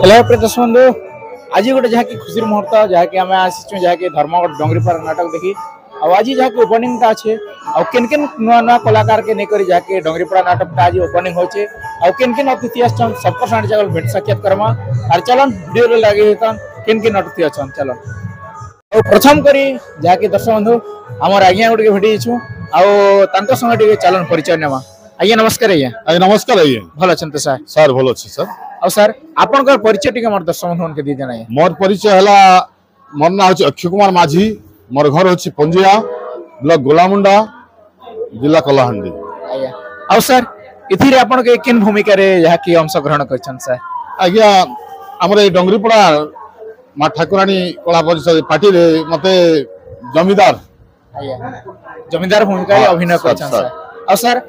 Hello प्रदर्श बंधु आज गोटे जहाँकि खुशी मुहूर्त जहाँकि आम आसी जहाँकि धर्मगढ़ डोंगरीपार नाटक देखी आज जहाँकि ओपनिंग अच्छे केन केन नुआ नुआ कलाकार के नहीं जहाँकि डोंगरीपाड़ा नाटक आज ओपनिंग होचे केन केन अतिथि आछन सबको साथ जगह भेट साक्षात करमा और चलन वीडियो लगे केन केन अतिथि अच्छा चलन और प्रथम करी जहाँकि दर्शक बंधु आम आज्ञा गुटे भेटी संगे चलन परिचय नेमा आज्ञा नमस्कार आज्ञा नमस्कार आज्ञा भल अच्छा सर सर भल अच्छे सर और सर आपण परिचय टी मोर दर्शक बंधु के दी जाना मोर परिचय है मोर ना हूँ अक्षय कुमार माझी मोर घर हूँ पंजिया ब्लॉक गोलामुंडा जिला कलाहांडी और सर इथिरे आपण के किन भूमिका रे यहा की अंश ग्रहण करछन सर आज्ञा हमर डोंगरीपड़ा माँ ठाकुराणी कला परिषद पार्टी रे मते जमीदार जमीदार भूमिका रे अभिनय करछन सर और सर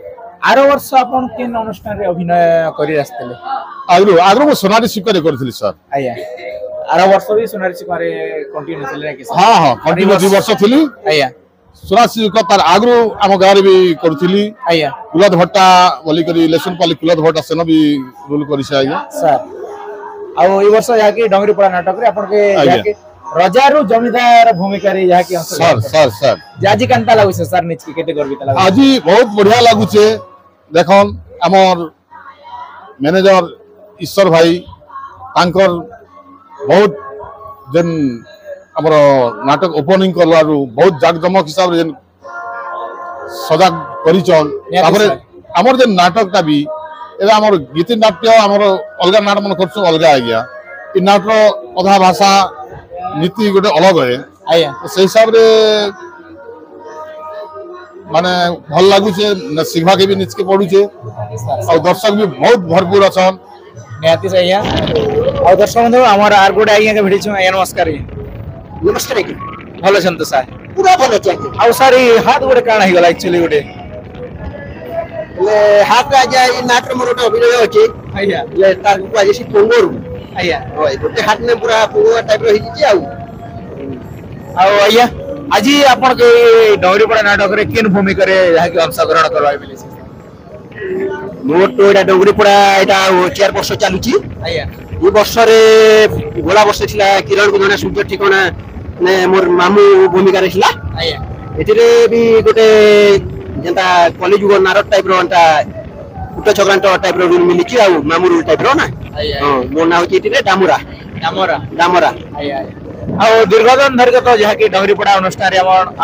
आर वर्ष आपण किन अनुष्ठान रे अभिनय करि रास्तेले आगु आगु मो सोनारी स्वीकार करथिली सर आया आर वर्ष भी सोनारी स्वीकार कंटिन्यू चले कि हां हां कंटिन्यू 2 वर्ष थिली आया सोनारी स्वीकार तार आगु हम गार भी करथिली आया कुलद भट्टा बोली करी इलेक्शन पाली कुलद भट्टा सेन भी रूल करी से आया सर आ ई वर्ष जाके डोंगरीपाड़ा नाटक रे आपण के जाके रजारू जमीदार भूमिका रे जाके सर सर सर जाजी कांता लागु से सर निच के केते गर्वित लागु आजी बहुत बढ़िया लागु छे देखन हमर मैनेजर ईश्वर भाई तांकर बहुत जन हमर नाटक ओपनिंग करलारू बहुत जागजमक हिसाब रे जन सजाग करिचन तापर हमर जन नाटक ता भी एबा हमर गीत नाट्य हमर अलगा नाटक मन करछ अलगा आ गया इ नाटक कथा भाषा नीति गोटे अलग है आया से हिसाब रे माने भल लागु छे सिखा के भी निच के पडु छे और दर्शक भी बहुत भरपूर अछन निहाती से आया और दर्शक बंधु हमर आर गोटे आज्ञा के भेटी छु आया नमस्कार नमस्कार आज्ञा भलो छन तो सर पूरा भलो छै और सर हाथ गोटे काण ही गला एक्चुअली गोटे ले हाथ आ जाय नाटक मोर गोटे अभिनय होचे आया ले तार को आज से पोंगोर आया होय गोटे हाथ में पूरा पोंगो टाइप रो हिची आ आया आज आपण के डोंगरीपाड़ा नाटक रे केन भूमिका रे यहा के अंशग्रहण करवाय मिले मोर तो एटा डोंगरीपाड़ा एटा 4 वर्ष चालुची आया ई वर्ष रे गोला वर्ष छिला किरण गुणा सूर्य ठिकाना ने मोर मामू भूमिका रे छिला आया एतिरे भी गोटे जंता कॉलेज गो नारद टाइप रो अंता कुट छगरांट टाइप रो रूल मिलिची आ मामू रूल टाइप रो ना आया हां मोर नाम होची एतिरे डामुरा डामरा डामरा आया और दीर्घदिन धर तो जहा कि डोंगरीपाड़ा अनुष्ठान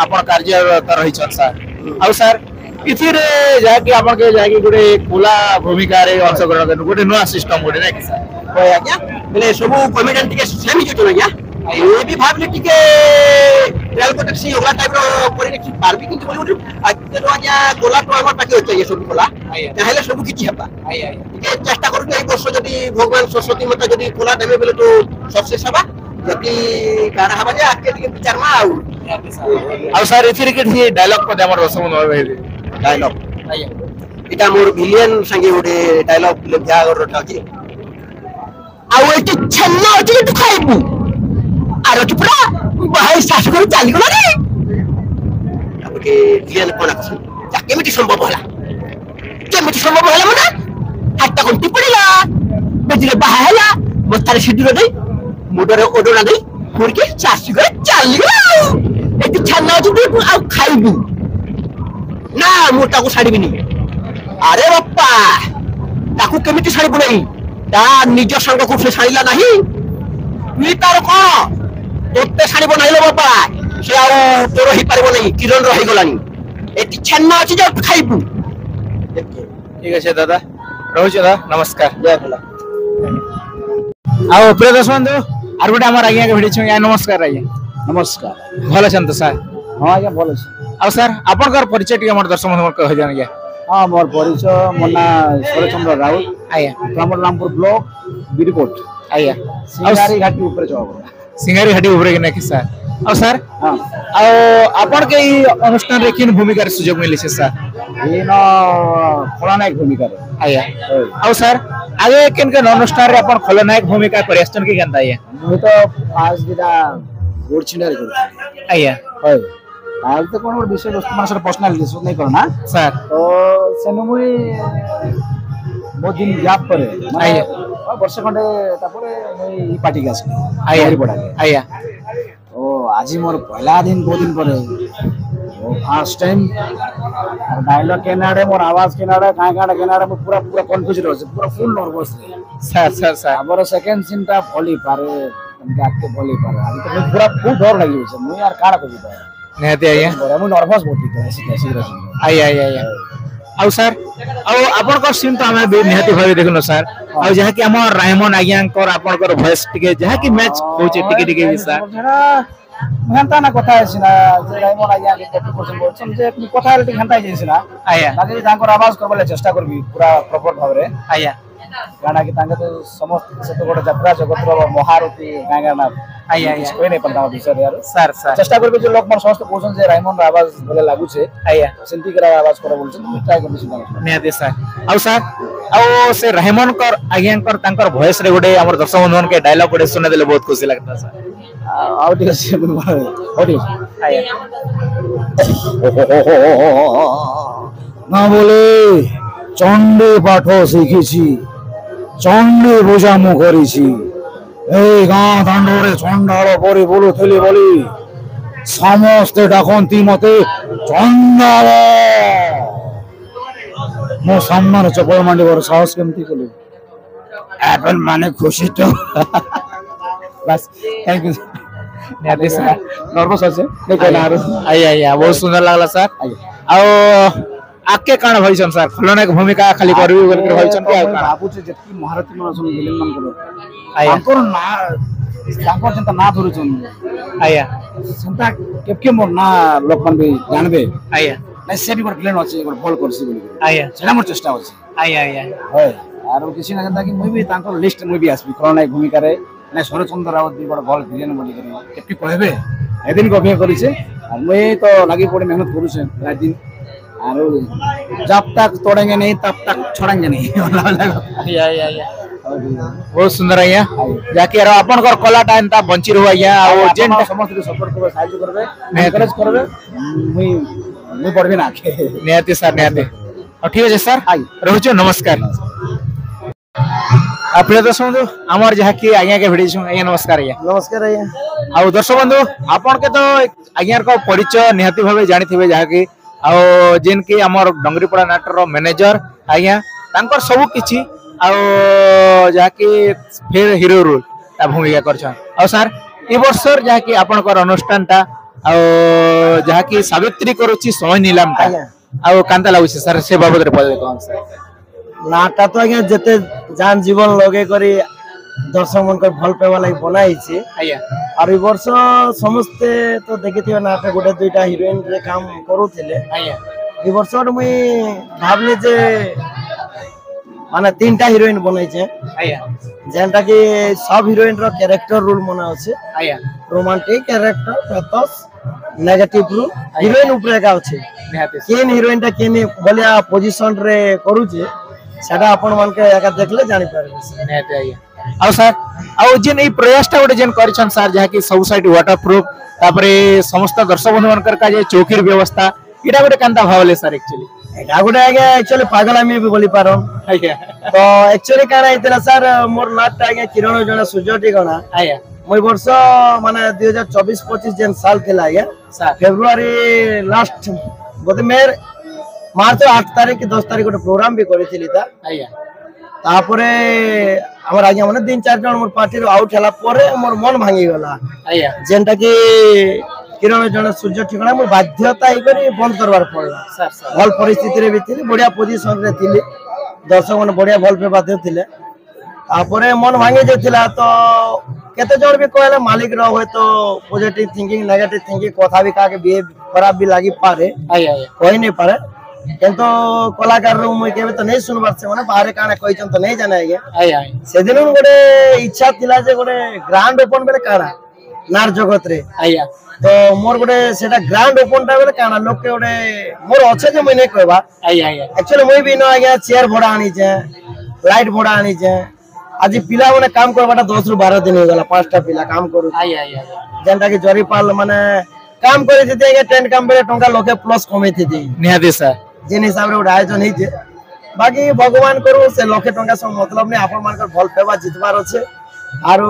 आपण कार्यरत रही सर और सर इथिरे जहा कि आपण के जहा कि गोटे खुला भूमिका रे अंशग्रहण कर गोटे नुआ सिस्टम गोटे ना कि सर होय आज्ञा बले सब कॉमेडियन टिके सेमी जतो आज्ञा ये भी भाबले टिके रेल को टैक्सी ओला टाइप रो परि टिके पारबी किंतु बोली आज तो आज्ञा गोला तो हमर पाके होय सब गोला ताहेले सब किछि हबा टिके चेष्टा करू ए वर्ष जदी भगवान सरस्वती माता जदी गोला देबे बेले तो सक्सेस हबा जति गाना हबा जे आके टिके विचार मा और सर इथिरे के डायलॉग पदे हमर रसम न भाई डायलॉग आया इटा मोर विलियन संगे ओडे डायलॉग ले भ्यागर रटाकी आ ओटी छन्ना ओटी तू खाइबू आरो तू पुरा भाई सासु को चाली गला रे अब के विलियन कोना कस जा केमिति संभव होला मना हाता कोन टिपड़ीला बेजिले बाहाला मतारे सिडुरो दे मोडरे ओडोना दे पुरके सासु को चाली गला एटी छन्ना ओटी तू आ खाइबू ना मोटा को छाड़बी नी अरे बाप्पा ताकू केमिति छाड़बू नहीं ता निज संग को से छाड़िला नहीं तू तार को तोते छाड़बो नहीं लो बाप्पा से आ तोर ही परबो नहीं किरण रही गलानी एटी छन्ना अछि जे खाइबू ठीक है दादा रहू दादा नमस्कार जय भला आओ प्रिय दर्शक बंधु आर गोटे हमर आज्ञा के भेटी छु नमस्कार आज्ञा नमस्कार भल छन तो सर हां आज्ञा भल अछि और सर आपण कर परिचय टी हमर दर्शक बंधु कह जान गया हां मोर परिचय मोना सरचंद्र राउत आया रामपुर ब्लॉक बिरकोट आया सिंगारी घाटी ऊपर जाओ सिंगारी घाटी ऊपर के ना सर और सर हां आपण के ई अनुष्ठान रे किन भूमिका रे सुयोग मिले छै सर इन खलनायक भूमिका रे आया और सर आगे किन के अनुष्ठान रे आपण खलनायक भूमिका परिस्टन के गंदा आया मु तो आज दिदा गोड छिंडा रे करते आया होय आज तो कोन विषय वस्तु मानसर पर्सनल डिस्कस नहीं करना सर तो सेनु मुई बहुत दिन गैप पर आया ବର୍ଷେ ଖଣ୍ଡେ ତାପରେ ମୁଇଁ ପାର୍ଟି କେ ଆସିଲି ଆଜ୍ଞା ପଡାକେ ଆଜ୍ଞା ଓ ଆଜି ମୋର ପହିଲା ଦିନ ବହୁତ ଦିନ ପରେ ଫାର୍ଷ୍ଟ ଟାଇମ୍ डायलॉग केनाडे मोर आवाज केनाडे काहे काडे केनाडे मैं पूरा पूरा कंफ्यूज रहছে पूरा फुल नर्वस रे सर हमर सेकंड सीन ता फली पारे हमके आके बोली पारे आज तो पूरा फुल डर लागि छै मुई यार काडा कबि पाए निहाती आज्ञा बड़ा मुई नर्वस बहुत थी ऐसे आज्ञा आज्ञा आज्ञा आउ सर आउ आपन को सीन तो हमें भी निहाती भाबे देखनो सर आउ जहा कि हमर रायमन आज्ञा कर आपन को वॉइस टिके जहा कि मैच होचे टिके टिके सर घंटा ना कथा आइसिना जे रायमन आज्ञा के 40% बोलछन जे कथा रे घंटा आइसिना आज्ञा बाकी तांकर आवाज करबले चेष्टा करबी पूरा प्रॉपर भाबरे आज्ञा गाना की तांगे तो समस्त से तो गोटे यात्रा जगत रो महारथी गाना ना आज्ञा आज्ञा कोई नहीं पता विषय यार सर सर चेष्टा करबे जे लोक मन समस्त कोशन जे रायमन रो आवाज बोले लागू छे आज्ञा सेंती करा आवाज करे बोलछन तुम ट्राई करबी सुना निहाती सर आउ से रहमान कर आज्ञा कर तांकर वॉइस रे गोटे हमर दर्शक बंधुन के डायलॉग गोटे सुने देले बहुत खुशी लगता सर आउ ठीक से ना बोले चंडी पाठ शिखिছি चंडी বোঝামু করেছি এই গাঁ দাণ্ডরে চন্ডাল পরে বলুথলি বলি সমস্ত ডাকন্তি মতে চন্ডাল মো সামনার চপল মান্ডিবার সাহস কেমতি কলি আপন মানে খুশি তো बस थैंक यू निहाती सर नर्वस আছে आज्ञा आज्ञा बहुत सुंदर लागला सर आउ आके काण भइछन सर खलनायक भूमिका खाली करबी बोल के भइछन के बाबू से जति महारथी मन सुन विलेन मन करो आया तांकर ना तांकर जंता ना धरुछन आया संता केके मोर ना लोक मन भी जानबे आया ना से भी प्लेन अछि एक बॉल करसी बोली आया सेना मोर चेष्टा अछि आया आया होय आरो किसी ना जंता कि मुई भी तांकर लिस्ट मुई भी आसबी खलनायक भूमिका रे ना शरचंद्र रावत भी बड़ बॉल विलेन बोली करी केके कहबे एदिन को अभिनय करिसे मुई तो लागी पड़ी मेहनत करूछे रात दिन आरो जब तक तोड़ेंगे नहीं तब तक छोड़ेंगे नहीं आया आया आया बहुत सुंदर आया जाके रो अपन कर कला टाइम ता बंची रहो आया और जेन समस्त के सपोर्ट करबे साहाय्य करबे एनकरेज करबे मुई मुई पड़बे ना के निहाती सर निहाती और ठीक है सर रहूछु नमस्कार प्रिय दर्शक बंधु आमर जहा कि आज्ञा के भिड़ी छु आज्ञा नमस्कार आज्ञा आउ दर्शक बंधु आपन के तो आज्ञा को परिचय निहाती भाबे जानिथिबे जहा कि आउ जेन कि हमर डंगरीपड़ा नाटर रो मैनेजर आज्ञा तांकर सब किछि आउ जहा कि फिर हीरो रोल ता भूमिका करछन आउ सर ई वर्षर जहा कि आपन कर अनुष्ठान ता आउ जहा कि सावित्री करूछि समय नीलाम ता आउ कांता लागु सर से बाबत रे पदे कोन सर नाटा तो आज्ञा जते जान जीवन लगे करी दर्शक मन को भल पेवा लागि बनाई छी आया और ई वर्ष समस्ते तो देखिथिबे नाटा गोटे दुईटा हीरोइन रे काम करूथिले आया ई वर्ष मुई भाबले जे माने तीनटा हीरोइन बनाई छे आया जेनटा कि सब हीरोइन रो कैरेक्टर रोल मना अछि आया romantic character pathos negative role heroine ऊपर का अछि निहाती केन हीरोइन ता केन बोलिया पोजीशन रे करू छे सेटा अपन मन के एका देखले जानि पारबे निहाती आया आउ सर आउ जेन ई प्रयासटा गोटे जेन करछन सर जहा कि सब साइड वाटरप्रूफ तापरे समस्त दर्शक बंधु मनकर का जे चौकीर व्यवस्था इटा गोटे कांता भावले सर एक्चुअली एटा गोटे आगे एक्चुअली पागलामी भी बोली पारो आया तो एक्चुअली काना इतला सर मोर नाट आगे किरण जणा सूर्यटी गणा आया मोई वर्ष माने 2024-25 जेन साल थिला आगे सर फेब्रुआरी लास्ट बोते मेर मार्च 8 तारीख के 10 तारीख गोटे प्रोग्राम भी करिथिली ता आया तापरे हमर आगे माने 3-4 जण मोर पार्टी रो आउट हला परे मोर मन भांगी गला आया जेनटा कि किरण जण सूर्य ठिकाना मोर बाध्यता ही करी बंद करवार पड़ला सर सर भल परिस्थिति रे भी थिली बढ़िया पोजीशन रे थिली दर्शक मन बढ़िया भल पे बाध्य थिले तापरे मन भांगी जेतिला तो केते जण भी कहले मालिक रो होय तो पॉजिटिव थिंकिंग नेगेटिव थिंकिंग कथा भी का के बिहेव खराब भी लागी पारे आया आया कोई नहीं पारे किंतु कलाकार रो मुई केबे तो नहीं सुनबार से माने बाहर काने कहिचन तो नहीं जाने आगे आया आया से दिन गोटे इच्छा थिला जे गोटे ग्रांड ओपन बेले काना नार जगत रे आया तो मोर गोटे सेटा ग्रांड ओपन टा बेले काना लोक के गोटे मोर अच्छे जे मुई नहीं कहबा आया आया एक्चुअली मुई भी न आगे चेयर भड़ा आनी छे लाइट भड़ा आनी छे आज पिला माने काम करबाटा 10 रु 12 दिन हो गला पांचटा पिला काम करू आया आया जेंटा कि जरीपाल माने काम करे थी आगे टेंट काम बेले टंका लोके प्लस कमे थी निहाती सर जेन हिसाब रे आयोजन ही बाकी भगवान करू से लक्षे टंका सब मतलब नहीं आपण मानकर भल पेवा जितबार अच्छे आरो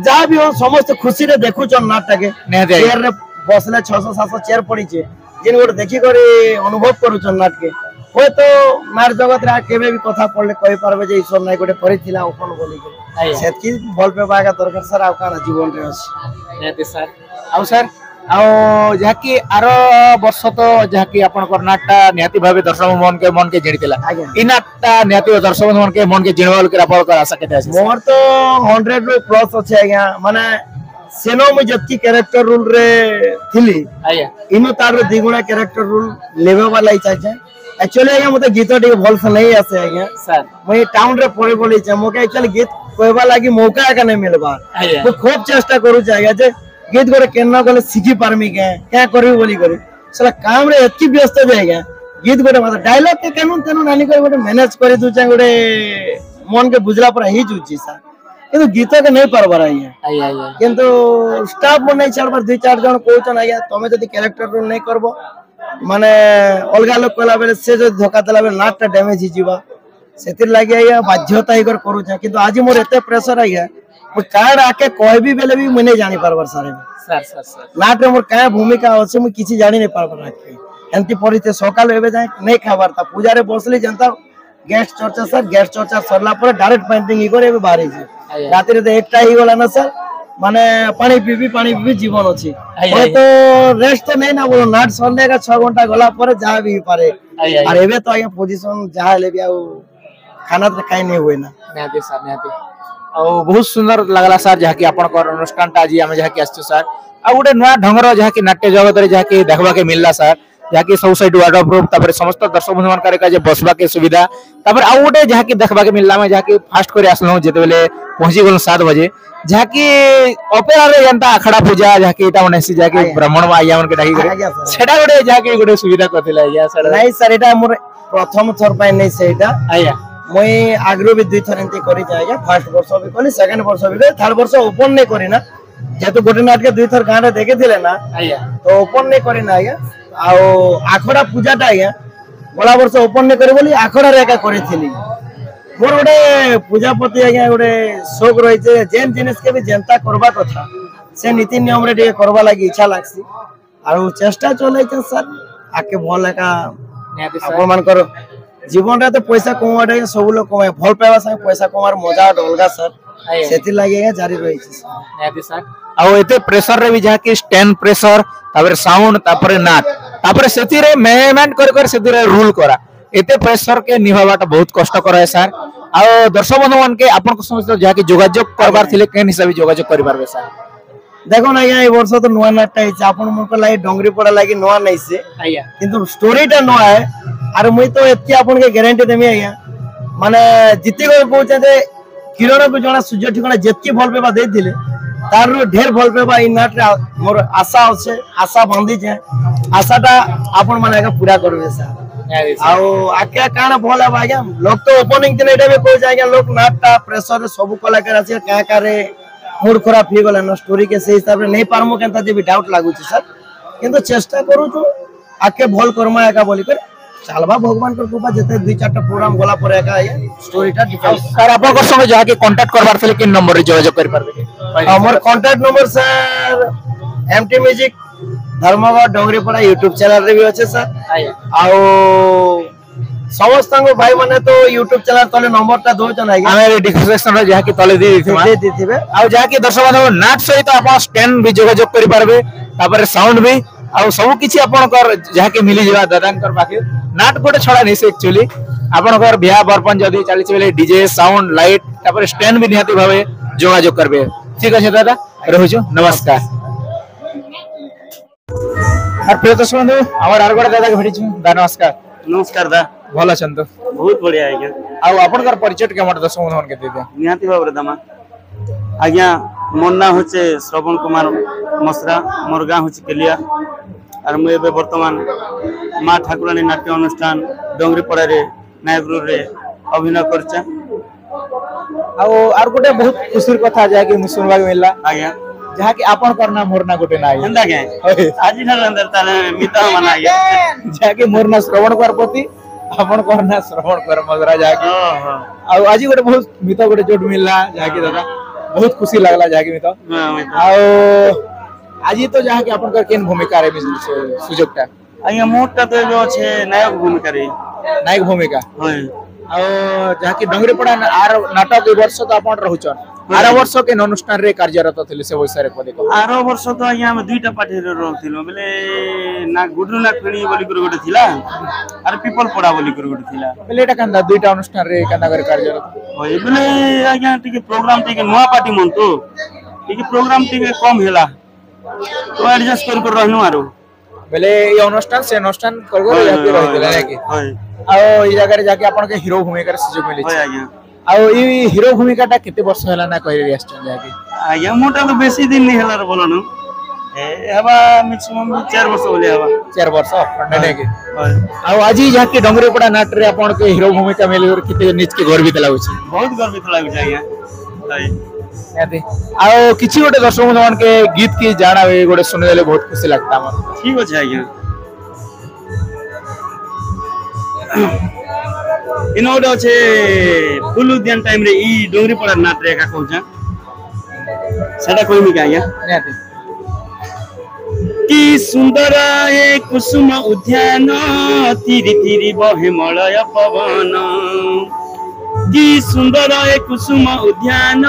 जहाँ भी हो समस्त खुशी रे देखु चन नाटक के निहाती चेयर रे बसले 600-700 चेयर पड़ी छे जिन गोटे देखी करे अनुभव करू चन नाटक के होय तो मार जगत रे केबे भी कथा पड़ले कहि पारबे जे ईश्वर नाइ गोटे परिथिला ओपन बोली के सेतकी भल पेवा का दरकार सर आ काना जीवन रे अछि निहाती सर आउ सर जहाँकि आर वर्ष तो जहाँकि आपण नाटटा निहाती भावे दर्शक मन के जिणितिला इ नाटटा निहाती दर्शक मन के जिणवाल के आपण आशा केते अछि मोर तो 100 रो प्लस अछि आज्ञा माने सेनो में जत्ती कैरेक्टर रोल रे थिली आज्ञा इनो तार दिगुणा कैरेक्टर रोल लेवे वाला ही चाहे एक्चुअली आज्ञा मते गीत टिके भल से नहीं आसे आज्ञा सर मैं टाउन रे पड़े बोली छ मोके एक्चुअली गीत कहबा लागि मौका का नहीं मिलबा तो खूब चेष्टा करू चाहिए जे गीत गोरे केन्ना गले सिखी पारमी के क्या करबी बोली करी साला काम रे एतकी व्यस्त जाएगा गीत गोरे मतलब डायलॉग के केनु तेनु नानी कर गोटे मैनेज करी दु चाहे गोटे मन के बुझला पर ही जुची सा किंतु गीत के नहीं पारबार आइया किंतु स्टाफ मन नहीं छाड़बार 2-4 जन कहउछन आइया तमे जदी कैरेक्टर रोल नहीं करबो माने अलगा लोग कला बेले से जो धोखा देला बेले नाटटा डैमेज ही जीवा सेतिर लागि आइया बाध्यता ही कर करू छ किंतु आज मोर एते प्रेशर आइया कार्ड आके कहबी बेले भी मुने जानी पारबार सारे सर नाट रे मोर काय भूमिका अछि मु किछि जानि नै पारबार राखे एंती परिते सकाल एबे जाय नै खाबार ता पूजा रे बसली जनता गेस्ट चर्चा सर गेस्ट चर्चा सरला पर डायरेक्ट पेंटिंग ही करे बाहर जे रात रे तो एकटा ही गला ना सर माने पानी पीबी जीवन अछि तो रेस्ट तो नै ना बोलो नाट सरले का 6 घंटा गला पर जा भी पारे और एबे तो आया पोजीशन जा ले भी आ खाना तो खाइ नै होय ना निहाती सर निहाती बहुत सुंदर लगला सर जहाँ की आपण अनुष्ठान टा आज आम जहाँ की आसछु सर आ गोटे नुआ ढंगर जहाँ की नाट्य जगत रे जहाँ की देखबा के मिलला सर जहाँ की सब साइड वार्ड ऑफ प्रूफ तापर समस्त दर्शक बंधु मान का जे बसबा के सुविधा तापर आ गोटे जहाँ की देखबा के मिलला में जहाँ की फास्ट करे आसलो जेते बेले पहुंची गलो 7 बजे जहाँ की ओपेरा रे जनता अखड़ा पूजा जहाँ की एटा मनसी जहाँ की ब्राह्मण आइया मन के डाकी करे सेटा गोटे जहाँ की गोटे सुविधा करथिला या सर नहीं सर एटा मोर प्रथम थर पाइ नै सेटा आइया मैं आग्रो भी 2 थर एंती करी जाएगा फर्स्ट वर्ष भी कली सेकंड वर्ष भी कली थर्ड वर्ष ओपन नहीं करी ना जेतु गोटे नाट के 2 थर गांडे देखे थिले ना आइया तो ओपन नहीं करी ना आया आ आखड़ा पूजा टा आया बड़ा वर्ष ओपन नहीं करी बोली आखड़ा रे का करी थिली मोर गोटे पूजा प्रति आया गोटे शौक रही छे जेन जिनिस के भी जनता करबा कथा से नीति नियम रे करबा लागि इच्छा लागसी और चेष्टा चलै छ सर आके भल का अपन मान कर जीवन रे तो पैसा कमाडे सब लोग कमाए भल पावा से पैसा कमार मजा अलगा सर सेति लागि जारी रही छै निहाती सर आ एते प्रेशर रे भी जहाँ की स्टैंड प्रेशर तापर साउंड तापर नाट तापर सेति रे मैनेजमेंट कर सेति रे रूल करा एते प्रेशर के निभाबाटा बहुत कष्ट कर है सर आ दर्शक बंधु मान के आपन को समस्त जहाँ की जोगाजोग करबार थिले केन हिसाब जोगाजोग करि पारबे सर देखो ना ये वर्ष तो नुआ नाटटा है आपन मन को लागि डोंगरी पड़ा लागि नुआ नै से आइया किंतु स्टोरीटा नुआ है और मुई तो एति आपन के गारंटी देमी आया माने जिति को कहते जे किरण को जणा सूर्य ठिकाना जेतकी भल पेबा दे दिले तार ढेर भल पेबा इ नाट मोर आशा আছে आशा बांधी जे आशाटा आपन माने का पूरा करबे सर आउ आके काना भल है आज्ञा लोग तो ओपनिंग दिन एटा भी कह जाएगा लोग नाटटा प्रेशर रे सब कलाकार আছে का करे मूड खराब हो गला ना स्टोरी के से हिसाब रे नहीं पारमो केनता जे भी डाउट लागु छी सर किंतु चेष्टा करू तो आके भल कर्मा एका बोली कर चालबा भगवान को कृपा जते 2-4 प्रोग्राम गोला पर एका ये स्टोरीटा डिफाइन सर आपन को संगे जहाँ की कांटेक्ट करबार थिले किन नंबर रे जोगाजोग करि पारबे हमर contact number sir MT music Dharamgarh Dongripada YouTube channel रे भी अछि सर आउ समस्त भाई माने तो यूट्यूब चैनल तले नंबर ता दो जन आगे हमारे डिस्क्रिप्शन रे जहाँ की तले दी दिथिबे आ जहाँ की दर्शक बंधु नाट सहित आप स्टैंड भी जोगाजोग करि पारबे तापर साउंड भी आ सब किछि आपन कर जहाँ की मिली जवा दादांकर पाखे नाट गोटे छड़ा नहीं से एक्चुअली आपन कर बियाह बरपन जदी चली बेले डीजे साउंड लाइट तापर स्टैंड भी निहाती भावे जोगाजोग करबे ठीक अछि दादा रहूछु नमस्कार और प्रिय दर्शक बंधु हमर आर गोटे दादा के भेटिछु दा नमस्कार दा भल अछन तो बहुत बढ़िया आज्ञा आ आपन कर परिचय के हमर दर्शक बंधु के दे दे निहाती भाव दामा आज्ञा मोर ना होचे श्रवण कुमार मसरा मोर गाँ होचे केलिया और मुझे बर्तमान माँ ठाकुरानी नाट्य अनुष्ठान डोंगरीपड़ा रे नायक रोड रे अभिनय करछे आर गोटे बहुत खुशी कथा जाय कि सुनबा के मिलला आज्ञा जहाँ की आपन कर नाम मोर ना गोटे ना एंदा के आज ठार अंदर ताने मिता माना आज्ञा जहाँ की मोर ना श्रवण कुमार पति आपण करना श्रवण कर मगरा जाके हां आ आज गोटे बहुत मित गोटे जोट मिलला जाके दादा बहुत खुशी लागला जाके मित आ आज तो जाके आपण कर केन भूमिका रे सुजोगटा आज्ञा मोटा तो जो छे नायक भूमिका रे नायक भूमिका हां आ जाके डंगरीपड़ा आर नाटक ए वर्ष तो आपण रहउछन आर वर्ष के अनुष्ठान रे कार्यरत थिले से विषय रे को देखो आरो वर्ष तो आज्ञा हम दुईटा पार्टी रे रहथिलो बेले ना गुडरू ना खणी बोली कर गोटे थिला आर पीपल पड़ा बोली कर गोटे थिला बेले एटा कंदा दुईटा अनुष्ठान रे कंदा कर कार्यरत होय बेले आज्ञा टिके प्रोग्राम टिके नवा पार्टी मन तो टिके प्रोग्राम टिके कम हेला तो एडजस्ट कर रहनु आरो बेले ये अनुष्ठान से अनुष्ठान करगो जाके रहथिले ना कि होय आ ई जगह रे जाके आपण के हीरो भूमिका रे सुजोग मिली होय आज्ञा आ ई हीरो भूमिका टा केते वर्ष होला ना कहि रे आछन जाके आज्ञा मोटा तो बेसी दिन नहीं हेला रे बोलनु ए हवा मैक्सिमम 4 वर्ष होले हवा 4 वर्ष खंडने के होय आ आज जाके डंगरीपड़ा नाट रे आपण के हीरो भूमिका मिली और केते निज के गर्वित लागुछि बहुत गर्वित लागुछ आज्ञा होय याते आ किछि गोटे दर्शक मन के गीत की जाना गोटे सुने देले बहुत खुशी लगता हमर ठीक अछि आज्ञा इन गोटे अच्छे फुल उद्यान टाइम रे ई डोंगरी पड़ा नाट रे का कहूछा सेटा कहमी का आज्ञा याते कि सुंदर ए कुसुम उद्यान तिरि तिरि बहे मलय पवन कि सुंदर ए कुसुम उद्यान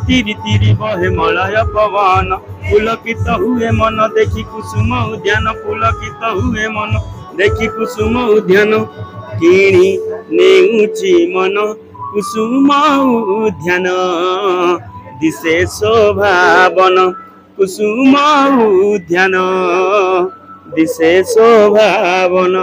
तिरि तिरि बहे मलय पवन पुलकित हुए मन देखि कुसुम उद्यान पुलकित हुए मन देखि कुसुम उद्यान किणी नेउची मन कुसुम उद्यान दिशे शोभावन कुसुम उद्यान दिशे शोभावन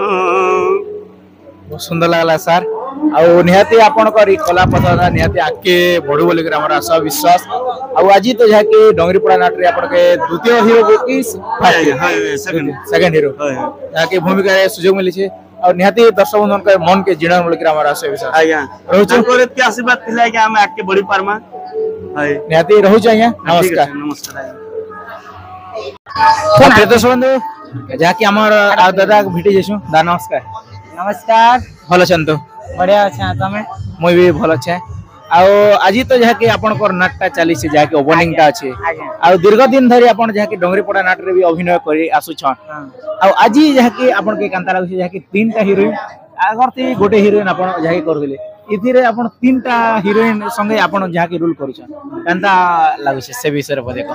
बहुत सुंदर लागला सर आ निहाती आपण करी कला पथरा निहाती आके बढु बोली कर हमर आशा विश्वास आ आज तो जाके डंगरीपड़ा नाट रे आपण के द्वितीय हीरो की सेकंड हीरो जाके भूमिका रे सुजोग मिली छे और निहाती दर्शक बंधन के मन के जिणन बोली कर हमर आशा विश्वास आज्ञा रहउछु तोरे के आशीर्वाद थिला कि हम आके बड़ी पारमा हाय निहाती रहउछु आज्ञा नमस्कार नमस्कार तो दर्शक बंधु जाके हमर आ दादा के भेटी जेछु दा नमस्कार नमस्कार भल छन तो बढ़िया अच्छा तमे मुई भी भल छे आ आज तो जाके आपण को नाटटा चली से जाके ओपनिंग टा अछि आ दीर्घ दिन धरि आपण जाके डंगरीपड़ा नाट रे भी अभिनय करी आसु छन आ आज जाके आपण के कांता लागु जाके तीनटा हीरोइन आगर ती गोटे हीरोइन आपण जाके करदिले इथिरे आपण तीनटा हीरोइन संगे आपण जाके रोल करू छन कांता लागु से विषय रे देखो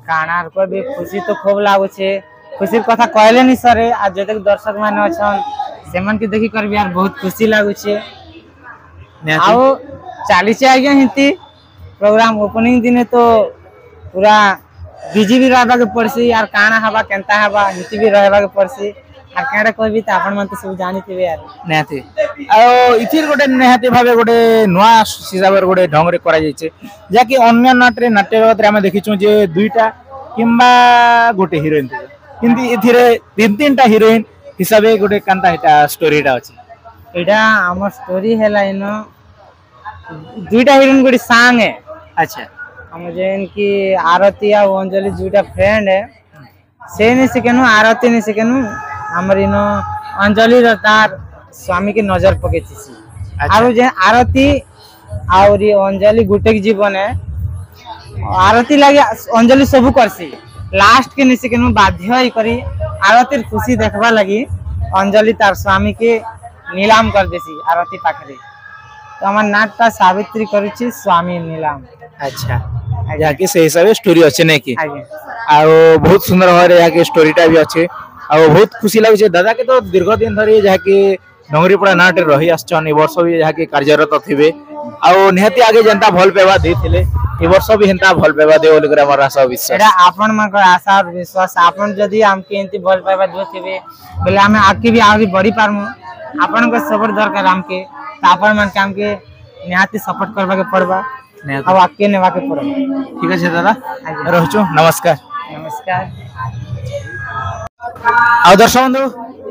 कानार को भी खुशी तो खूब लागु छे खुशी कथा कहले नि सरे आज जते दर्शक माने अछन सेमन के देखि कर यार बहुत खुशी लागु छे आओ चाली से आगे हिंती प्रोग्राम ओपनिंग दिने तो पूरा बिजी भी रहबा के पड़सी यार काना हवा केनता हवा हिंती भी रहबा के पड़सी आ केडा कहबी त आपन मन तो सब जानिथिबे यार नेहाती आ इथिर गोटे नेहाती भाबे गोटे नवा हिसाब गोटे ढंग रे करा जायछे जाकि अन्य नाट रे नाट्य जगत रे हम देखिछु जे दुईटा किंबा गोटे हीरोइन किंतु इथिरे तीन तीनटा हीरोइन हिसाबे गोटे कांता हेटा स्टोरीटा अछि एडा हमर स्टोरी हैला इनो दुईटा हीरोइन गोटी सांग है अच्छा हम जेन की आरती और अंजलि दुईटा फ्रेंड है से ने सिकेनु आरती ने सिकेनु हमर इनो अंजलि र तार स्वामी के नजर पके छी आरो जे आरती और ये अंजलि गुटे के जीवन है आरती लागे अंजलि सब करसी लास्ट के निसे केनु बाध्य ही करी आरती खुशी देखबा लगी अंजलि तार स्वामी के नीलाम कर देसी आरती पाखरे तो हमर नाटटा सावित्री करूची स्वामी नीलाम अच्छा जाके से हिसाबे स्टोरी अछि नै कि आगे आ बहुत सुंदर होरे जाके स्टोरीटा भी अछि आ बहुत खुशी लागै छै दादा के तो दीर्घ दिन धरि जाके डंगरीपड़ा नाट रही आछन ए वर्ष भी जाके कार्यरत थिबे आ निहाती आगे जनता भल पेवा देथिले ए वर्ष भी हेंता भल पेवा दे ओल ग्राम आशा विश्वास एडा आपन मन को आशा और विश्वास आपन जदी हमके एंती भल पाइबा दोथिबे बोले हमें आके भी आगे बढ़ी पारमु आपन को सपोर्ट दरकार हमके आपन मन काम के निहाती सपोर्ट करबा के पड़बा अब आके नेवा के पड़बा ठीक है दादा रहछु नमस्कार नमस्कार आ दर्शक बंधु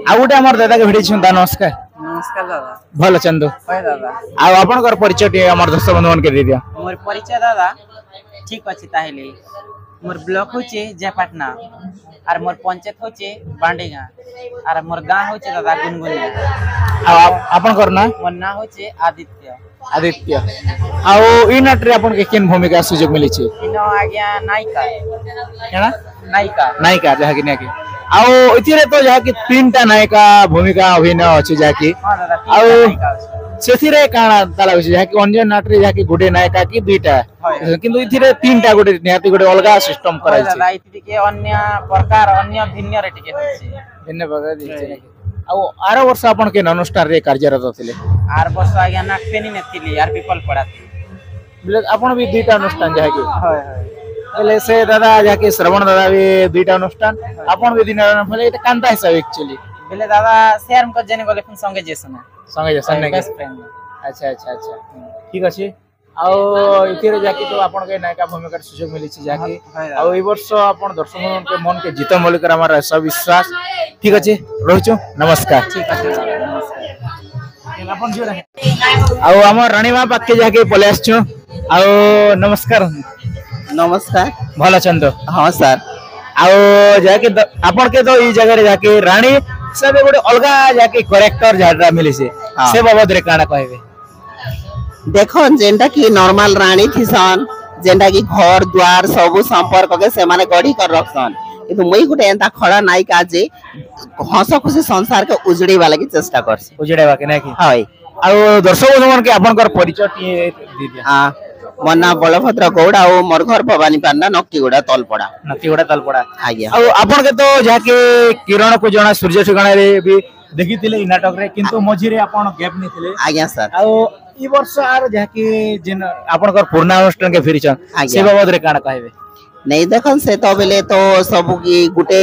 आ गोटे हमर दादा के भेटी छु नमस्कार नमस्कार दादा भल चंदू होय दादा आ आपनकर परिचय टी हमर दर्शक बंधु मन के दे दिया मोर परिचय दादा ठीक अछि ताहेले मोर ब्लॉक होचे जयपटना और मोर पंचायत होचे बांडेगा और मोर गांव होचे दादा गुनगुनी आपनकर ना मोर ना होचे आदित्य आदित्य आउ इ नाटरे आपन के केन भूमिका सुयोग मिली छे इनो आज्ञा नायिका केना नायिका नायिका जहा कि नाकी आउ इथिरे तो जहा कि तीनटा नायिका भूमिका अभिनय अछि जहा कि हां दादा आउ नायिका अछि सेथिरे काना ताला होछि जहा कि अन्य नाटरे जहा कि गुडे नायिका कि दुईटा किंतु इथिरे तीनटा गुडे निहाती गुडे अलगा सिस्टम कराइ छे दादा इति के अन्य प्रकार अन्य भिन्न रे टिके होछि भिन्न प्रकार दिछे नाकी आउ आरो वर्ष आपन के अनुष्ठान रे कार्यरत थिले आर वर्ष आज्ञा नागपेनी ने थिली आर पिपल पड़ा बिले आपन भी दुईटा अनुष्ठान जहा कि होय होय એટલે સે દાદા જાકે શ્રવણ દાદા બી ଦୁଇଟା ଅନୁଷ୍ଠାନ ଆପଣ ବି ଦିନ ମାନେ ଏଟା କାନ୍ତା ହିସାବ एक्चुअली बेले दादा शेयर को जेने गले फिर संगे जेसना संगे जसन नाही बेस्ट फ्रेंड अच्छा अच्छा अच्छा ठीक अछि आउ इथिरे जाके तो आपण के नायका भूमिका सुयोग मिली छी जाके आउ ई वर्ष आपण दर्शक के मन के जीत मलिकर हमर सब विश्वास ठीक अछि रहछु नमस्कार ठीक আছে नमस्कार आपण जो रहे आउ हमर रानीमा पाक के जाके पले आछो आउ नमस्कार नमस्कार भल अछन तो हाँ सर आउ जाके आपण के तो ई जगह रे जाके रानी सब गोटे अलगा जाके करेक्टर जाडरा मिली से हाँ। से बाबद रे काना कहबे देखो जेंटा की नॉर्मल रानी थीसन जेंटा की घर द्वार सब संपर्क के से माने गढ़ी कर रखसन किंतु मुई गुटे एंता खड़ा नायिका जे हंस खुशी संसार के उजड़ी वाला की चेष्टा करसी उजड़ेबा के नाही हाय आउ दर्शक बंधुमन के आपनकर परिचय दी दिया आ मोर ना बलभद्र गौड़ा और मोर घर भवानी पांडा नक्टीगुड़ा तलपड़ा नतीगोड़ा तलपड़ा आज्ञा आउ आपन के तो जाके किरण को जणा सूर्य ठिकाना रे भी देखिथिले इ नाटक रे किंतु मझी रे आपन गैप नि थिले आज्ञा सर आउ ई वर्ष आर जाके जिन आपनकर पूर्ण अनुष्ठान के फिरिछन आज्ञा। से बाबद रे काना कहबे नहीं देखन से तो बेले तो सब की गुटे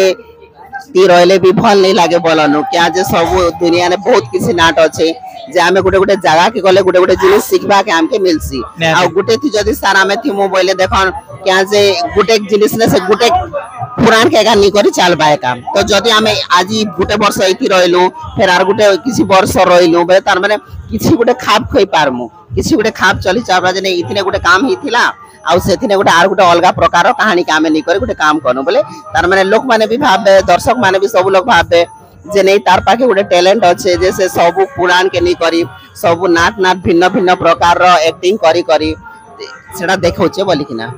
ती रहले भी भल नहीं लागे बोलनु क्या जे सब दुनिया ने बहुत किसी नाट अच्छे जे आमे गुटे गुटे जगह के गले गुटे गुटे जिनिस सिखबा के हमके मिलसी आ गुटे थी जदी सारा में थी मो बोले देखन क्या जे गुटे जिनिस ने से गुटे पुराण के गानी करी चाल बाय काम तो जदी आमे आज गुटे वर्ष इति रहलु फिर आर गुटे किसी वर्ष रहलु बे तार माने किसी गुटे खाप खई पारमु किसी गुटे खाप चली चाबरा जे इतने गुटे काम ही थिला आउ सेथिने गुटे आर गुटे अलगा प्रकार कहानी कामे नहीं करे गुटे काम करनु बोले तार माने लोक माने भी भाबे दर्शक माने भी सब लोग भाबे जे नहीं तार पाखे गुटे टैलेंट अच्छे जैसे सब पुराण के नहीं करी सब नाट नाट भिन्न भिन्न प्रकार रो एक्टिंग करी करी सेटा देखौचे बोली किना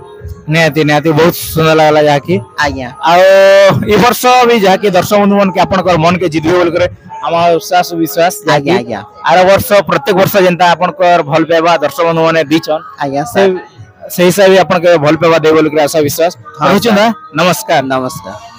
नेति नेति बहुत सुंदर लागला जाके आज्ञा आउ ई वर्ष भी जाके दर्शक बंधु मन के आपनकर मन के जितबे बोल करे हमर उत्साह विश्वास आज्ञा आज्ञा आर वर्ष प्रत्येक वर्ष जेंता आपनकर भल पेबा दर्शक बंधु माने दिछन आज्ञा से सर से हिसाब आपन के भल पेबा दे बोल करे आशा विश्वास हाँ, रहछु ना नमस्कार नमस्कार